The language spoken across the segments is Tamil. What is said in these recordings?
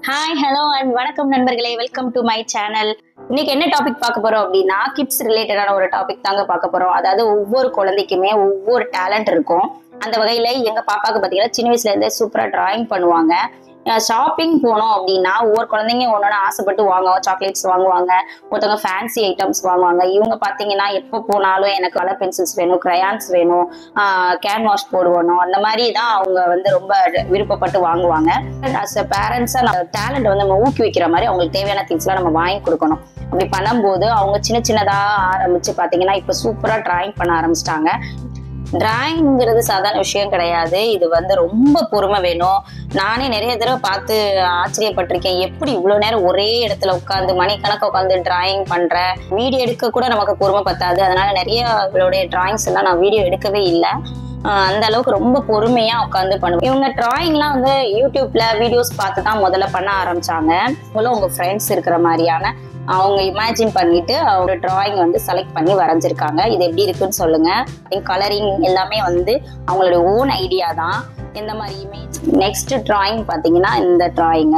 ஹாய் ஹலோ அண்ட் வணக்கம் நண்பர்களே, வெல்கம் டு மை சேனல். இன்னைக்கு என்ன டாபிக் பார்க்க போறோம் அப்படின்னா, கிட்ஸ் ரிலேட்டடான ஒரு டாபிக் தாங்க பார்க்க போறோம். அதாவது ஒவ்வொரு குழந்தைக்குமே ஒவ்வொரு டேலண்ட் இருக்கும். அந்த வகையில எங்க பாப்பாக்கு பாத்தீங்கன்னா சின்ன வயசுல இருந்தே சூப்பரா டிராயிங் பண்ணுவாங்க. ஷாப்பிங் போனோம் அப்படின்னா ஒவ்வொரு குழந்தைங்க ஒன்னொன்னு ஆசைப்பட்டு வாங்குவாங்க. சாக்லேட்ஸ் வாங்குவாங்க, ஒருத்தவங்க ஃபேன்சி ஐட்டம்ஸ் வாங்குவாங்க. இவங்க பாத்தீங்கன்னா எப்போ போனாலும் எனக்கு கலர் பென்சில்ஸ் வேணும், கிரையான்ஸ் வேணும், கேன்வாஷ் போடுவணும், அந்த மாதிரி தான் அவங்க ரொம்ப விருப்பப்பட்டு வாங்குவாங்க. அஸ் அ பேரண்ட்ஸா நம்ம டேலண்ட் நம்ம ஊக்குவிக்கிற மாதிரி அவங்களுக்கு தேவையான திங்ஸ் எல்லாம் நம்ம வாங்கி கொடுக்கணும். அப்படி பண்ணும்போது அவங்க சின்ன சின்னதா ஆரம்பிச்சு பாத்தீங்கன்னா இப்ப சூப்பரா டிராயிங் பண்ண ஆரம்பிச்சிட்டாங்க. டிராயிங்கிறது சாதாரண விஷயம் கிடையாது. இது ரொம்ப பொறுமை வேணும். நானே நிறைய தடவை பார்த்து ஆச்சரியப்பட்டிருக்கேன். எப்படி இவ்வளவு நேரம் ஒரே இடத்துல உட்காந்து மணிக்கணக்க உட்காந்து டிராயிங் பண்ற, வீடியோ எடுக்க கூட நமக்கு பொறுமை பத்தாது. அதனால நிறைய இவளுடைய டிராயிங்ஸ் எல்லாம் நான் வீடியோ எடுக்கவே இல்லை. அந்த அளவுக்கு ரொம்ப பொறுமையா உட்காந்து பண்ணுவேன். இவங்க டிராயிங்லாம் யூடியூப்ல வீடியோஸ் பார்த்து தான் முதல்ல பண்ண ஆரம்பிச்சாங்க. உங்க ஃப்ரெண்ட்ஸ் இருக்கிற மாதிரியான அவங்க இமேஜின் பண்ணிட்டு அவங்க டிராயிங் செலக்ட் பண்ணி வரைஞ்சிருக்காங்க. இது எப்படி இருக்குன்னு சொல்லுங்க. கலரிங் எல்லாமே அவங்களுடைய ஓன் ஐடியா தான். இந்த மாதிரி இமேஜ். நெக்ஸ்ட் டிராயிங் பாத்தீங்கன்னா இந்த டிராயிங்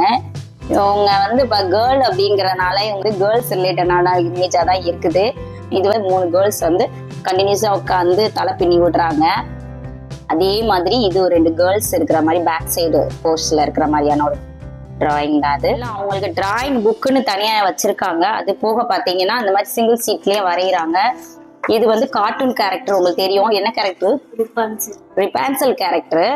இவங்க இப்போ கேர்ள் அப்படிங்கறதுனால இவங்க கேர்ள்ஸ் ரிலேட்டடான இமேஜா தான் இருக்குது. இது 3 கேர்ள்ஸ் கண்டினியூஸா உட்காந்து தலை பின்னி விடுறாங்க. அதே மாதிரி இது 2 கேர்ள்ஸ் இருக்கிற மாதிரி பேக் சைடு போஸ்ட்ல இருக்கிற மாதிரியான ஒரு டிராயிங் தான். அது அவங்களுக்கு டிராயிங் புக்குன்னு தனியா வச்சிருக்காங்க. அது போக பாத்தீங்கன்னா அந்த மாதிரி சிங்கிள் சீட்லயே வரைகிறாங்க. இது கார்ட்டூன் கேரக்டர். உங்களுக்கு தெரியும் என்ன கேரக்டர்? ரிப்பான்சல் கேரக்டர்.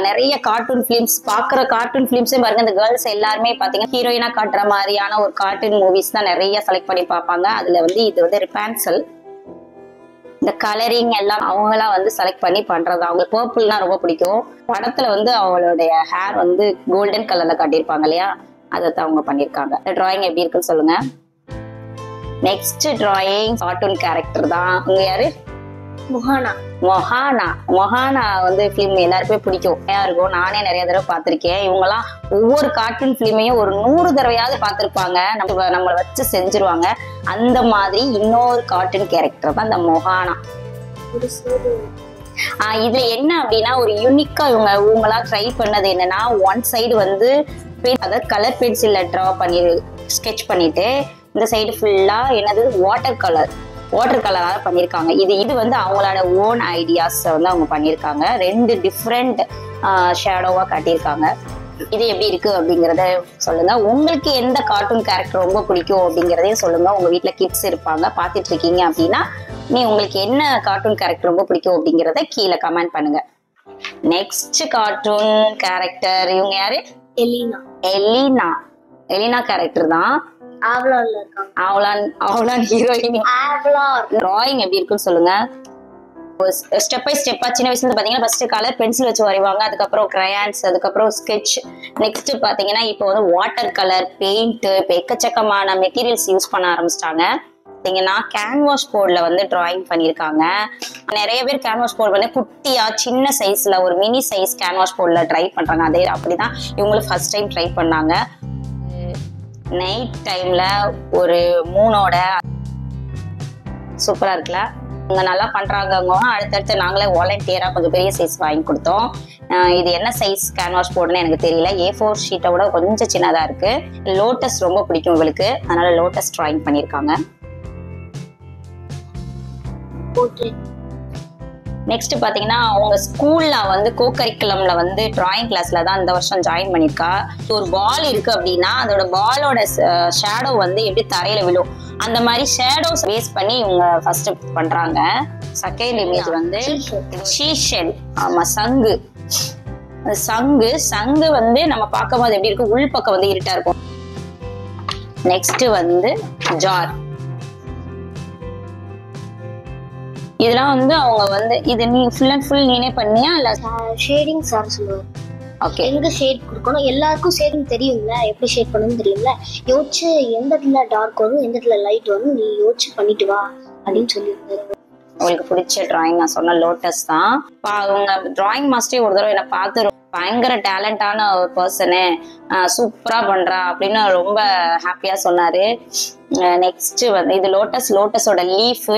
நிறைய கார்ட்டூன் பிலிம்ஸ் பாக்குற கார்ட்டூன் பிலிம்ஸே பாருங்க. இந்த கேர்ள்ஸ் எல்லாருமே பாத்தீங்கன்னா ஹீரோயினா காட்டுற மாதிரியான ஒரு கார்ட்டூன் மூவிஸ் தான் நிறைய செலக்ட் பண்ணி பார்ப்பாங்க. அதுல இது ரிப்பான்சல். இந்த கலரிங் எல்லாம் அவங்களாம் செலக்ட் பண்ணி பண்றது. அவங்களுக்கு பர்பிள்னா ரொம்ப பிடிக்கும். படத்துல அவளுடைய ஹேர் கோல்டன் கலர்ல காட்டியிருப்பாங்க இல்லையா, அதை அவங்க பண்ணிருக்காங்க. இந்த டிராயிங் எப்படி இருக்குன்னு சொல்லுங்க. நெக்ஸ்ட் டிராயிங் கார்ட்டூன் கேரக்டர் தான். இங்க யாரு? மொஹானா. பிலிம் எல்லாருக்குமே பிடிக்கும் இருக்கும். நானே நிறைய தடவை பார்த்திருக்கேன். இவங்கெல்லாம் ஒவ்வொரு கார்ட்டூன் பிலிமையும் ஒரு 100 தடவையாவது பார்த்திருப்பாங்க. நம்மளை வச்சு செஞ்சிருவாங்க. அந்த மாதிரி இன்னொரு கார்ட்டூன் கேரக்டர் தான் இந்த மொஹானா. இதுல என்ன அப்படின்னா ஒரு யூனிக்கா இவங்களா ட்ரை பண்ணது என்னன்னா, ஒன் சைடு அதாவது கலர் பென்சில்ல டிரா பண்ணி ஸ்கெட்ச் பண்ணிட்டு இந்த சைடு ஃபுல்லா வாட்டர் கலரால பண்ணிருக்காங்க. இது அவங்களோட ஓன் ஐடியாஸ் அவங்க பண்ணிருக்காங்க. 2 டிஃப்ரெண்ட் ஷேடோவா காட்டியிருக்காங்க. இது எப்படி இருக்கு அப்படிங்கறத சொல்லுங்க. உங்களுக்கு எந்த கார்ட்டூன் கேரக்டர் ரொம்ப பிடிக்கும் அப்படிங்கறதையும் சொல்லுங்க. உங்க வீட்டுல கிட்ஸ் இருப்பாங்க, பாத்துட்டு இருக்கீங்க அப்படின்னா உங்களுக்கு என்ன கார்ட்டூன் கேரக்டர் ரொம்ப பிடிக்கும் அப்படிங்கறத கீழே கமெண்ட் பண்ணுங்க. நெக்ஸ்ட் கார்ட்டூன் கேரக்டர் இவங்க யாரு? எலினா கேரக்டர் தான். ஹீரோயின். டிராயிங் எப்படி இருக்குன்னு சொல்லுங்க. ஸ்டெப் பை ஸ்டெப்பா சின்ன வயசுல பாத்தீங்கன்னா ஃபர்ஸ்ட் கலர் பென்சில் வச்சு வரைவாங்க, அதுக்கப்புறம் கிரையான்ஸ், அதுக்கப்புறம் ஸ்கெட்ச். நெக்ஸ்ட் பாத்தீங்கன்னா இப்போ வாட்டர் கலர், பெயிண்ட், இப்போ எக்கச்சக்கமான மெட்டீரியல்ஸ் யூஸ் பண்ண ஆரம்பிச்சிட்டாங்க. பாத்தீங்கன்னா கேன்வாஸ் போர்ட்ல டிராயிங் பண்ணிருக்காங்க. நிறைய பேர் கேன்வாஸ் போர்டு குட்டியா சின்ன சைஸ்ல ஒரு மினி சைஸ் கேன்வாஸ் போர்ட்ல ட்ரை பண்றாங்க. அதே அப்படிதான் இவங்களும் ஃபர்ஸ்ட் டைம் ட்ரை பண்ணாங்க. நைட் டைம்ல ஒரு மூணோட சூப்பரா இருக்குல்ல. இவங்க நல்லா பண்றாங்க. அடுத்தடுத்து நாங்களே வாலண்டியரா கொஞ்சம் பெரிய சைஸ் வாங்கி கொடுத்தோம். இது என்ன சைஸ் கேன்வாஸ் போர்டுன்னு எனக்கு தெரியல. A4 ஷீட்டை விட கொஞ்சம் சின்னதா இருக்கு. லோட்டஸ் ரொம்ப பிடிக்கும் இவளுக்கு, அதனால லோட்டஸ் டிராயிங் பண்ணிருக்காங்க. நெக்ஸ்ட் பாத்தீங்கன்னா அவங்க ஸ்கூல்ல கோ கரிக்குலம்ல டிராயிங் கிளாஸ்ல தான் இந்த வருஷம் ஜாயின் பண்ணிருக்கா. ஒரு பால் இருக்கு அப்படின்னா அதோட பாலோட ஷேடோ எப்படி தரையில விழும், அந்த மாதிரி ஷேடோஸ் பேஸ் பண்ணி இவங்க ஃபர்ஸ்ட் பண்றாங்க. Second image seashell. ஆமா, சங்கு. சங்கு நம்ம பார்க்கும் போது எப்படி இருக்கு, உள் பக்கம் இருட்டா இருக்கும். Next jar. இதெல்லாம் அவங்க இது நீ ஃபுல் அண்ட் ஃபுல் நீனே பண்ணியா இல்ல ஷேடிங் சார் சொல்லுவாங்க. ஓகே, எங்க ஷேட் கொடுக்கணும் எல்லாருக்கும் ஷேடிங் தெரியும்ல, எப்படி ஷேட் பண்ணணும்னு தெரியும்ல. யோசிச்சு எந்த இடத்துல டார்க் வரும் எந்த இடத்துல லைட் வரும் நீ யோசிச்சு பண்ணிட்டு வா அப்படின்னு சொல்லியிருந்தாரு. உங்களுக்கு பிடிச்ச டிராயிங் நான் சொன்ன லோட்டஸ் தான். அவங்க டிராயிங் மாஸ்டரே ஒரு தடவை என்னை பார்த்து பயங்கர டேலண்டான ஒரு பர்சனு, சூப்பரா பண்றா அப்படின்னு ரொம்ப ஹாப்பியா சொன்னாரு. நெக்ஸ்ட் இது லோட்டஸோட லீஃப்,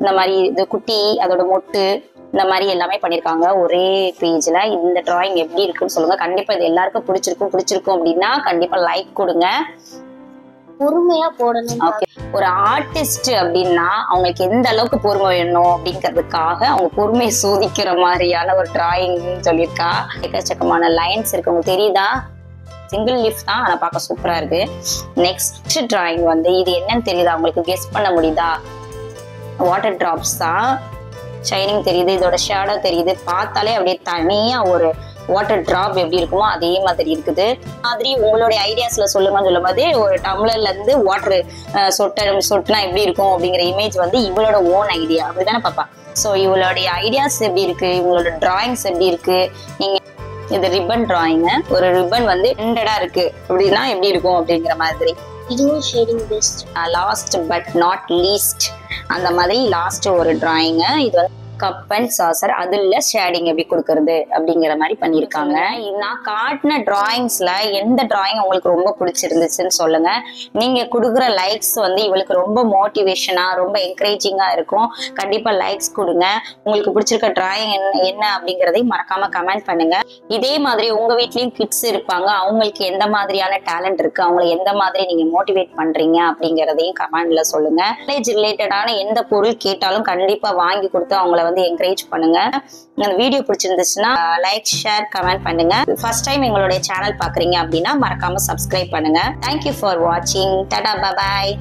இந்த மாதிரி இது குட்டி, அதோட மொட்டு, இந்த மாதிரி எல்லாமே பண்ணிருக்காங்க ஒரே பேஜ்ல. இந்த டிராயிங் எப்படி இருக்குன்னு சொல்லுங்க. கண்டிப்பா இது எல்லாருக்கும் பிடிச்சிருக்கும் அப்படின்னா கண்டிப்பா லைக் கொடுங்க. பொறுமையா போடணும். ஒரு ஆர்டிஸ்ட் அப்படின்னா அவங்களுக்கு எந்த அளவுக்கு பொறுமை வேணும் அப்படிங்கிறதுக்காக அவங்க பொறுமையை சோதிக்கிற மாதிரியான ஒரு டிராயிங் சொல்லியிருக்கா. எக்கச்சக்கமான லைன்ஸ் இருக்கு, உங்களுக்கு தெரியுதா? சிங்கிள் லீஃப் தான், ஆனா பார்க்க சூப்பரா இருக்கு. நெக்ஸ்ட் டிராயிங் வந்து இது என்னன்னு தெரியுதா உங்களுக்கு? கெஸ் பண்ண முடியுதா? வாட்டர் டிராப்ஸ் தான், ஷைனிங் தெரியுது, இதோட ஷேடோ தெரியுது. பார்த்தாலே அப்படியே தனியா ஒரு வாட்டர் டிராப் எப்படி இருக்குமோ அதே மாதிரி இருக்குது. மாதிரி உங்களுடைய ஐடியாஸ்ல சொல்லுங்கன்னு சொல்லும் போது ஒரு டம்ளர்ல இருந்து வாட்டர் சொட்டுனா எப்படி இருக்கும் அப்படிங்கிற இமேஜ் வந்து இவளோட ஓன் ஐடியா, அப்படிதானே பாப்பா? ஸோ இவளுடைய ஐடியாஸ் எப்படி இருக்கு, இவங்களோட டிராயிங்ஸ் எப்படி இருக்கு. நீங்க இது ரிப்பன் டிராயிங், ஒரு ரிப்பன் வந்து எண்டடா இருக்கு அப்படின்னா எப்படி இருக்கும் அப்படிங்கிற மாதிரி. இதுவும் shading best. Last but not least அந்த மாதிரி லாஸ்ட் ஒரு டிராயிங். இது வந்து கப் அண்ட் சாசர், அதுல ஷேடிங் எப்படி கொடுக்கறது அப்படிங்கிற மாதிரி பண்ணிருக்காங்க. நான் காட்டின டிராயிங்ஸ்ல எந்த டிராயிங் உங்களுக்கு ரொம்ப பிடிச்சிருந்துச்சுன்னு சொல்லுங்க. நீங்க கொடுக்குற லைக்ஸ் வந்து இவளுக்கு ரொம்ப மோட்டிவேஷனா, ரொம்ப என்கரேஜிங்கா இருக்கும். கண்டிப்பா லைக்ஸ் கொடுங்க. உங்களுக்கு பிடிச்சிருக்க டிராயிங் என்ன அப்படிங்கறதையும் மறக்காம கமெண்ட் பண்ணுங்க. இதே மாதிரி உங்க வீட்லயும் கிட்ஸ் இருப்பாங்க, அவங்களுக்கு எந்த மாதிரியான டேலண்ட் இருக்கு, அவங்களை எந்த மாதிரி நீங்க மோட்டிவேட் பண்றீங்க அப்படிங்கறதையும் கமெண்ட்ல சொல்லுங்க. காலேஜ் ரிலேட்டடான எந்த பொருள் கேட்டாலும் கண்டிப்பா வாங்கி கொடுத்து அவங்கள வந்து என்கரேஜ் பண்ணுங்க. இந்த வீடியோ பிடிச்சிருந்துச்சுன்னா லைக், ஷேர், கமெண்ட் பண்ணுங்க. ஃபர்ஸ்ட் டைம் எங்களுடைய சேனல் பாக்குறீங்க அப்படின்னா மறக்காம சப்ஸ்கிரைப் பண்ணுங்க. தேங்க்யூ ஃபார் வாட்சிங். Tata, bye bye.